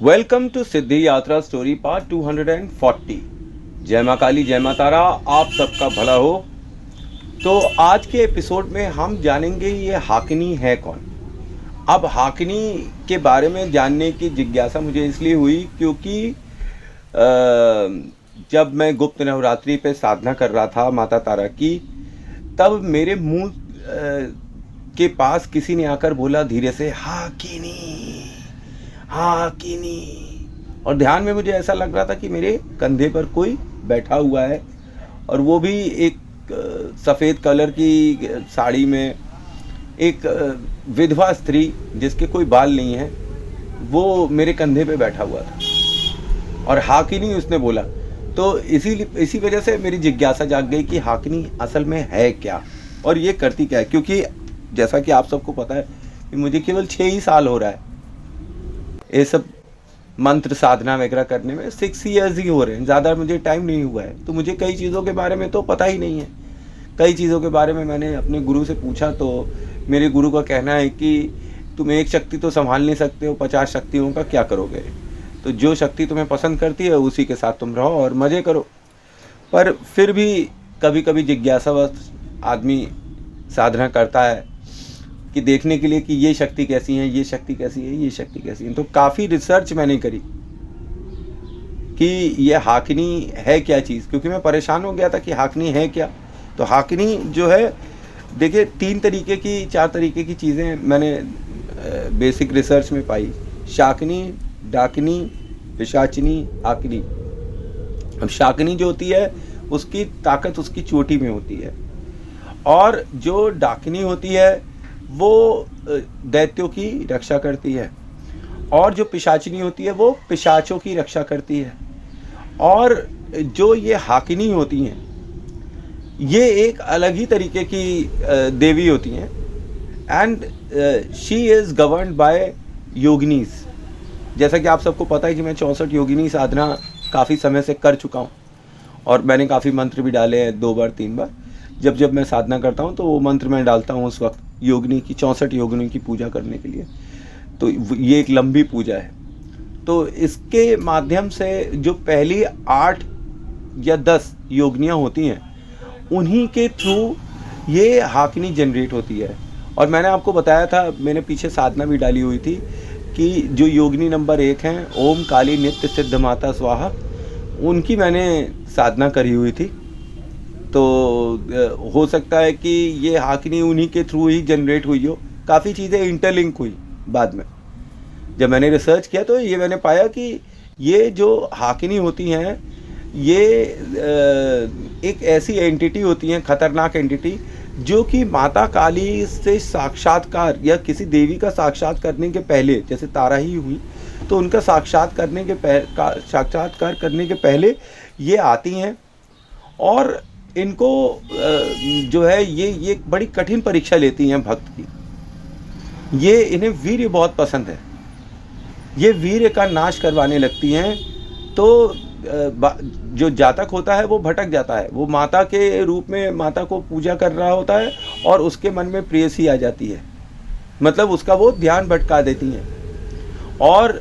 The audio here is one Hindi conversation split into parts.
वेलकम टू सिद्धि यात्रा स्टोरी पार्ट 240। जय माँ काली, जय माँ तारा, आप सबका भला हो। तो आज के एपिसोड में हम जानेंगे ये हाकिनी है कौन। अब हाकिनी के बारे में जानने की जिज्ञासा मुझे इसलिए हुई क्योंकि जब मैं गुप्त नवरात्रि पे साधना कर रहा था माता तारा की, तब मेरे मुंह के पास किसी ने आकर बोला धीरे से, हाकिनी हाकिनी। और ध्यान में मुझे ऐसा लग रहा था कि मेरे कंधे पर कोई बैठा हुआ है, और वो भी एक सफ़ेद कलर की साड़ी में, एक विधवा स्त्री जिसके कोई बाल नहीं है, वो मेरे कंधे पे बैठा हुआ था और हाकिनी उसने बोला। तो इसी वजह से मेरी जिज्ञासा जाग गई कि हाकिनी असल में है क्या और ये करती क्या है। क्योंकि जैसा कि आप सबको पता है कि मुझे केवल 6 ही साल हो रहा है ये सब मंत्र साधना वगैरह करने में। 6 ईयर्स ही हो रहे हैं, ज़्यादा मुझे टाइम नहीं हुआ है। तो मुझे कई चीज़ों के बारे में तो पता ही नहीं है। कई चीज़ों के बारे में मैंने अपने गुरु से पूछा तो मेरे गुरु का कहना है कि तुम एक शक्ति तो संभाल नहीं सकते हो, 50 शक्तियों का क्या करोगे। तो जो शक्ति तुम्हें पसंद करती है उसी के साथ तुम रहो और मज़े करो। पर फिर भी कभी कभी जिज्ञासावश आदमी साधना करता है कि देखने के लिए कि ये शक्ति कैसी है, ये शक्ति कैसी है, ये शक्ति कैसी है। तो काफ़ी रिसर्च मैंने करी कि ये हाकिनी है क्या चीज़, क्योंकि मैं परेशान हो गया था कि हाकिनी है क्या। तो हाकिनी जो है, देखिए 4 तरीके की चीज़ें मैंने बेसिक रिसर्च में पाई। शाकिनी, डाकिनी, पिशाचिनी, हाकिनी। अब शाकिनी जो होती है उसकी ताकत उसकी चोटी में होती है, और जो डाकिनी होती है वो दैत्यों की रक्षा करती है, और जो पिशाचिनी होती है वो पिशाचों की रक्षा करती है। और जो ये हाकिनी होती हैं ये एक अलग ही तरीके की देवी होती हैं। And she is governed by yoginis. जैसा कि आप सबको पता है कि मैं 64 योगिनी साधना काफ़ी समय से कर चुका हूँ, और मैंने काफ़ी मंत्र भी डाले हैं 2 बार 3 बार। जब मैं साधना करता हूँ तो वो मंत्र मैं डालता हूँ उस वक्त योगिनी की, 64 योगिनी की पूजा करने के लिए। तो ये एक लंबी पूजा है। तो इसके माध्यम से जो पहली 8 या 10 योगिनियाँ होती हैं उन्हीं के थ्रू ये हाकिनी जनरेट होती है। और मैंने आपको बताया था, मैंने पीछे साधना भी डाली हुई थी कि जो योगिनी नंबर 1 हैं, ओम काली नित्य सिद्ध माता स्वाहा, उनकी मैंने साधना करी हुई थी। तो हो सकता है कि ये हाकिनी उन्हीं के थ्रू ही जनरेट हुई हो। काफ़ी चीज़ें इंटरलिंक हुई बाद में। जब मैंने रिसर्च किया तो ये मैंने पाया कि ये जो हाकिनी होती हैं ये एक ऐसी एंटिटी होती हैं, खतरनाक एंटिटी, जो कि माता काली से साक्षात्कार या किसी देवी का साक्षात करने के पहले, जैसे तारा ही हुई तो उनका साक्षात्कार करने के पहले ये आती हैं। और इनको जो है ये बड़ी कठिन परीक्षा लेती हैं भक्त की। ये इन्हें वीर्य बहुत पसंद है, ये वीर्य का नाश करवाने लगती हैं। तो जो जातक होता है वो भटक जाता है, वो माता के रूप में माता को पूजा कर रहा होता है और उसके मन में प्रेयसी आ जाती है, मतलब उसका वो ध्यान भटका देती हैं। और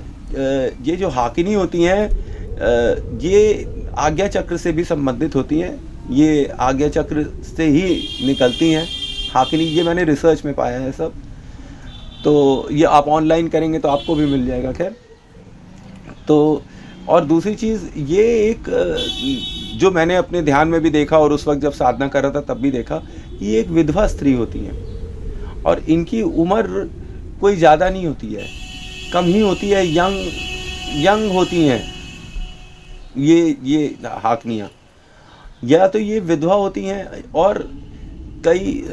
ये जो हाकिनी होती हैं ये आज्ञा चक्र से भी संबंधित होती हैं, ये आज्ञा चक्र से ही निकलती हैं हाकिनी। ये मैंने रिसर्च में पाया है सब। तो ये आप ऑनलाइन करेंगे तो आपको भी मिल जाएगा। खैर, तो और दूसरी चीज़ ये एक जो मैंने अपने ध्यान में भी देखा और उस वक्त जब साधना कर रहा था तब भी देखा कि ये एक विधवा स्त्री होती हैं, और इनकी उम्र कोई ज़्यादा नहीं होती है, कम ही होती है, यंग होती हैं ये हाकनियाँ। या तो ये विधवा होती हैं, और कई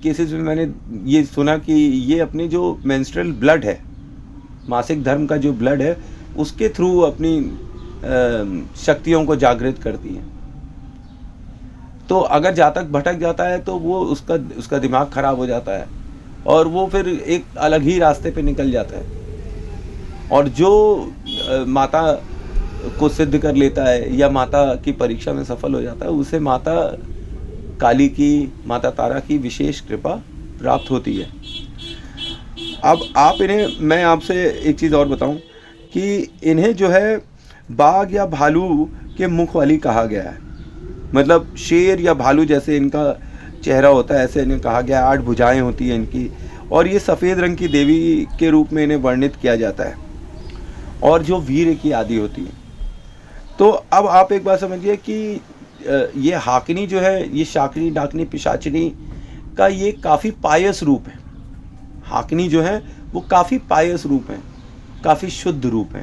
केसेस में मैंने ये सुना कि ये अपने जो मेंस्ट्रुअल ब्लड है, मासिक धर्म का जो ब्लड है, उसके थ्रू अपनी शक्तियों को जागृत करती हैं। तो अगर जातक भटक जाता है तो वो उसका दिमाग खराब हो जाता है और वो फिर एक अलग ही रास्ते पे निकल जाता है। और जो माता को सिद्ध कर लेता है या माता की परीक्षा में सफल हो जाता है, उसे माता काली की, माता तारा की विशेष कृपा प्राप्त होती है। अब आप इन्हें, मैं आपसे एक चीज़ और बताऊं कि इन्हें जो है बाघ या भालू के मुख वाली कहा गया है, मतलब शेर या भालू जैसे इनका चेहरा होता है ऐसे इन्हें कहा गया है। 8 भुजाएं होती हैं इनकी, और ये सफ़ेद रंग की देवी के रूप में इन्हें वर्णित किया जाता है, और जो वीर की आदि होती है। तो अब आप एक बात समझिए कि ये हाकिनी जो है, ये शाकिनी डाकिनी पिशाचिनी का ये काफ़ी पायस रूप है। हाकिनी जो है वो काफ़ी पायस रूप है, काफ़ी शुद्ध रूप है,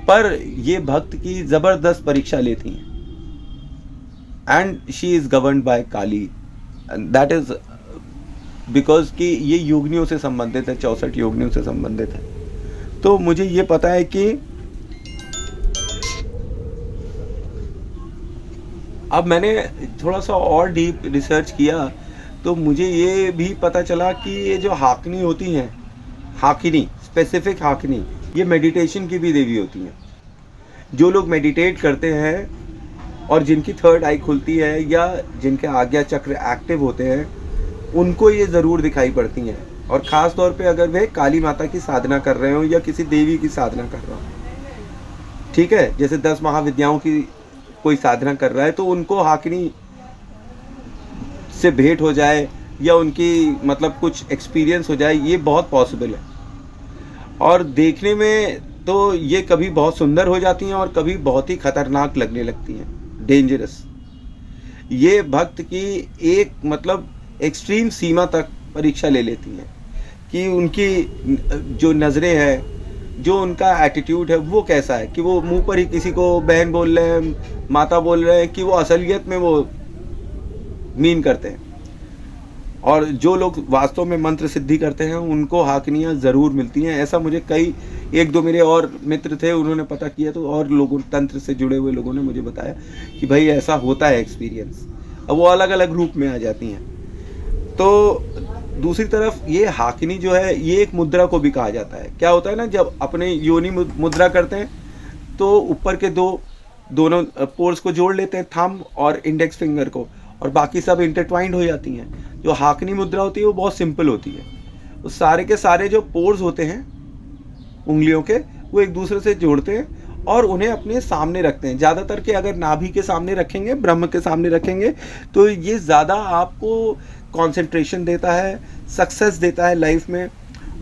पर ये भक्त की ज़बरदस्त परीक्षा लेती हैं। And she is governed bye Kali, that is because कि ये योगिनियों से संबंधित है, 64 योगिनियों से संबंधित है। तो मुझे ये पता है कि अब मैंने थोड़ा सा और डीप रिसर्च किया तो मुझे ये भी पता चला कि ये जो हाकिनी होती हैं, हाकिनी स्पेसिफिक हाकिनी, ये मेडिटेशन की भी देवी होती हैं। जो लोग मेडिटेट करते हैं और जिनकी थर्ड आई खुलती है या जिनके आज्ञा चक्र एक्टिव होते हैं, उनको ये ज़रूर दिखाई पड़ती हैं। और ख़ास तौर पे अगर वे काली माता की साधना कर रहे हो या किसी देवी की साधना कर रहे हो, ठीक है, जैसे 10 महाविद्याओं की कोई साधना कर रहा है तो उनको हाकिनी से भेंट हो जाए या उनकी मतलब कुछ एक्सपीरियंस हो जाए, ये बहुत पॉसिबल है। और देखने में तो ये कभी बहुत सुंदर हो जाती हैं और कभी बहुत ही खतरनाक लगने लगती हैं, डेंजरस। ये भक्त की एक मतलब एक्सट्रीम सीमा तक परीक्षा ले लेती हैं कि उनकी जो नज़रें हैं, जो उनका एटीट्यूड है वो कैसा है, कि वो मुंह पर ही किसी को बहन बोल रहे हैं, माता बोल रहे हैं, कि वो असलियत में वो मीन करते हैं। और जो लोग वास्तव में मंत्र सिद्धि करते हैं उनको हाकिनियाँ ज़रूर मिलती हैं। ऐसा मुझे कई, एक दो मेरे और मित्र थे, उन्होंने पता किया, तो और लोगों तंत्र से जुड़े हुए लोगों ने मुझे बताया कि भाई ऐसा होता है एक्सपीरियंस। अब वो अलग अलग रूप में आ जाती हैं। तो दूसरी तरफ ये हाकिनी जो है, ये एक मुद्रा को भी कहा जाता है। क्या होता है ना, जब अपने योनि मुद्रा करते हैं तो ऊपर के दोनों पोर्स को जोड़ लेते हैं, थंब और इंडेक्स फिंगर को, और बाकी सब इंटरट्वाइंड हो जाती हैं। जो हाकिनी मुद्रा होती है वो बहुत सिंपल होती है। वो सारे के सारे जो पोर्स होते हैं उंगलियों के, वो एक दूसरे से जोड़ते हैं और उन्हें अपने सामने रखते हैं। ज़्यादातर के अगर नाभि के सामने रखेंगे, ब्रह्म के सामने रखेंगे, तो ये ज़्यादा आपको कंसंट्रेशन देता है, सक्सेस देता है लाइफ में।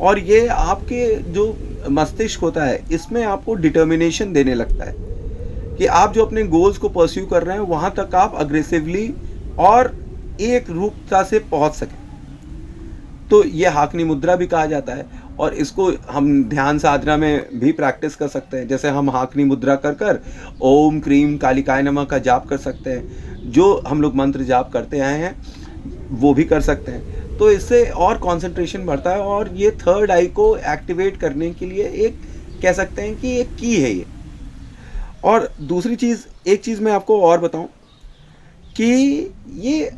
और ये आपके जो मस्तिष्क होता है इसमें आपको डिटर्मिनेशन देने लगता है कि आप जो अपने गोल्स को परस्यू कर रहे हैं वहाँ तक आप अग्रेसिवली और एक रूपता से पहुँच सकें। तो ये हाकिनी मुद्रा भी कहा जाता है, और इसको हम ध्यान साधना में भी प्रैक्टिस कर सकते हैं। जैसे हम हाकिनी मुद्रा कर कर ओम क्रीम कालिकाय नमः का जाप कर सकते हैं, जो हम लोग मंत्र जाप करते आए हैं वो भी कर सकते हैं। तो इससे और कंसंट्रेशन बढ़ता है, और ये थर्ड आई को एक्टिवेट करने के लिए एक कह सकते हैं कि एक की है ये। और दूसरी चीज़, एक चीज़ मैं आपको और बताऊं कि ये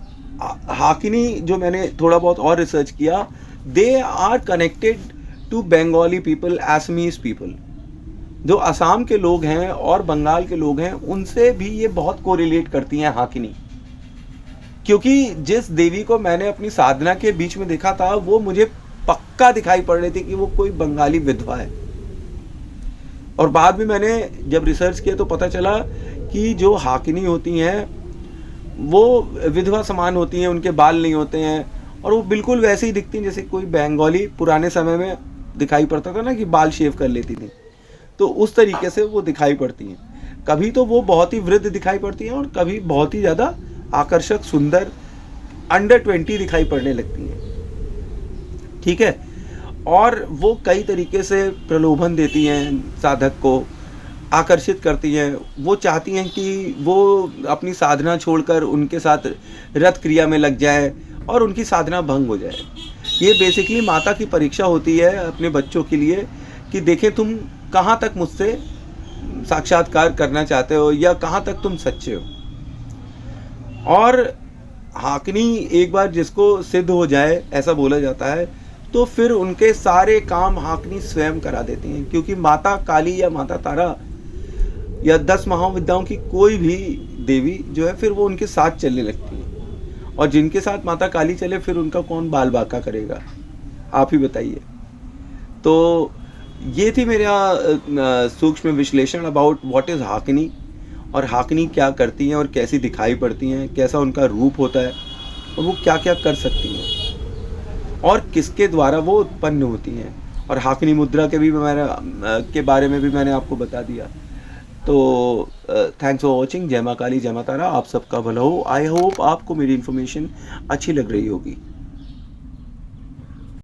हाकिनी जो मैंने थोड़ा बहुत और रिसर्च किया, they are connected to Bengali people, Assamese people. जो असम के लोग हैं और बंगाल के लोग हैं उनसे भी ये बहुत कोरिलेट करती हैं हाकिनी। क्योंकि जिस देवी को मैंने अपनी साधना के बीच में देखा था वो मुझे पक्का दिखाई पड़ रही थी कि वो कोई बंगाली विधवा है। और बाद में मैंने जब रिसर्च किया तो पता चला कि जो हाकिनी होती हैं वो विधवा समान होती हैं, उनके बाल नहीं होते हैं, और वो बिल्कुल वैसे ही दिखती हैं जैसे कोई बंगाली पुराने समय में दिखाई पड़ता था ना, कि बाल शेव कर लेती थी। तो उस तरीके से वो दिखाई पड़ती हैं। कभी तो वो बहुत ही वृद्ध दिखाई पड़ती हैं और कभी बहुत ही ज़्यादा आकर्षक, सुंदर, अंडर 20 दिखाई पड़ने लगती हैं, ठीक है। और वो कई तरीके से प्रलोभन देती हैं, साधक को आकर्षित करती हैं। वो चाहती हैं कि वो अपनी साधना छोड़कर उनके साथ रत क्रिया में लग जाए और उनकी साधना भंग हो जाए। ये बेसिकली माता की परीक्षा होती है अपने बच्चों के लिए कि देखें तुम कहाँ तक मुझसे साक्षात्कार करना चाहते हो या कहाँ तक तुम सच्चे हो। और हाकिनी एक बार जिसको सिद्ध हो जाए, ऐसा बोला जाता है, तो फिर उनके सारे काम हाकिनी स्वयं करा देती हैं। क्योंकि माता काली या माता तारा या 10 महाविद्याओं की कोई भी देवी जो है फिर वो उनके साथ चलने लगती है। और जिनके साथ माता काली चले फिर उनका कौन बाल बांका करेगा, आप ही बताइए। तो ये थी मेरा सूक्ष्म विश्लेषण अबाउट व्हाट इज़ हाकनी, और हाकनी क्या करती हैं और कैसी दिखाई पड़ती हैं, कैसा उनका रूप होता है और वो क्या-क्या कर सकती हैं और किसके द्वारा वो उत्पन्न होती हैं। और हाकनी मुद्रा के बारे में भी मैंने आपको बता दिया। तो थैंक्स फॉर वॉचिंग। जय माँ काली, जय माँ तारा, आप सबका भला हो। आई होप आपको मेरी इन्फॉर्मेशन अच्छी लग रही होगी।